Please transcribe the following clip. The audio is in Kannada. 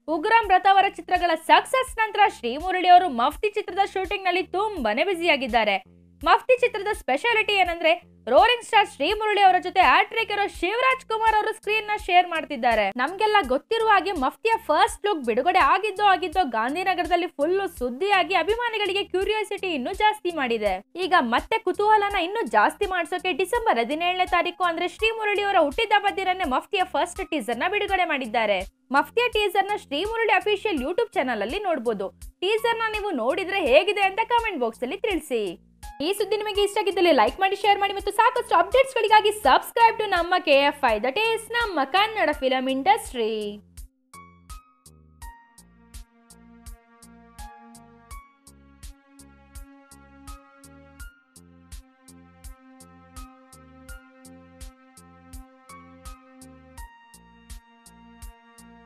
ಉಗ್ರಂ ರಥವರ ಚಿತ್ರಗಳ ಸಕ್ಸಸ್ ನಂತರ ಶ್ರೀಮುರಳಿ ಅವರು ಮಫ್ತಿ ಚಿತ್ರದ ಶೂಟಿಂಗ್ ನಲ್ಲಿ ತುಂಬಾನೇ ಬ್ಯುಸಿಯಾಗಿದ್ದಾರೆ. ಮಫ್ತಿ ಚಿತ್ರದ ಸ್ಪೆಷಾಲಿಟಿ ಏನಂದ್ರೆ ರೋರಿಂಗ್ ಸ್ಟಾರ್ ಶ್ರೀಮುರಳಿ ಅವರ ಜೊತೆ ಹ್ಯಾಟ್ರಿಕ್ ಇರೋ ಶಿವರಾಜ್ ಕುಮಾರ್ ಅವರು ಸ್ಕ್ರೀನ್ ನ ಶೇರ್ ಮಾಡ್ತಿದ್ದಾರೆ. ನಮ್ಗೆಲ್ಲ ಗೊತ್ತಿರುವ ಹಾಗೆ ಮಫ್ತಿಯ ಫಸ್ಟ್ ಲುಕ್ ಬಿಡುಗಡೆ ಆಗಿದ್ದೋ ಗಾಂಧಿನಗರದಲ್ಲಿ ಫುಲ್ ಸುದ್ದಿಯಾಗಿ ಅಭಿಮಾನಿಗಳಿಗೆ ಕ್ಯೂರಿಯಾಸಿಟಿ ಇನ್ನೂ ಜಾಸ್ತಿ ಮಾಡಿದೆ. ಈಗ ಮತ್ತೆ ಕುತೂಹಲನ ಇನ್ನೂ ಜಾಸ್ತಿ ಮಾಡ್ಸೋಕೆ ಡಿಸೆಂಬರ್ 17ನೇ ತಾರೀಕು ಅಂದ್ರೆ ಶ್ರೀಮುರಳಿ ಅವರ ಹುಟ್ಟಿದಬ್ಬ ದಿನನೇ ಮಫ್ತಿಯ ಫಸ್ಟ್ ಟೀಸರ್ ನ ಬಿಡುಗಡೆ ಮಾಡಿದ್ದಾರೆ. ಮಫ್ತಿಯ ಟೀಸರ್ ನ ಶ್ರೀಮುರಳಿ ಅಫಿಷಿಯಲ್ ಯೂಟ್ಯೂಬ್ ಚಾನಲ್ ಅಲ್ಲಿ ನೋಡಬಹುದು. ಟೀಸರ್ ನ ನೀವು ನೋಡಿದ್ರೆ ಹೇಗಿದೆ ಅಂತ ಕಮೆಂಟ್ ಬಾಕ್ಸ್ ಅಲ್ಲಿ ತಿಳಿಸಿ. ಈ ಸುದ್ದಿ ನಿಮಗೆ ಇಷ್ಟ ಆಗಿದ್ದಲ್ಲಿ ಲೈಕ್ ಮಾಡಿ, ಶೇರ್ ಮಾಡಿ ಮತ್ತು ಸಾಕಷ್ಟು ಅಪ್ಡೇಟ್ಸ್ ಗಳಿಗಾಗಿ ಸಬ್ಸ್ಕ್ರೈಬ್ ಟು ನಮ್ಮ KFI, ದಟ್ ಈಸ್ ನಮ್ಮ ಕನ್ನಡ ಫಿಲಂ ಇಂಡಸ್ಟ್ರಿ.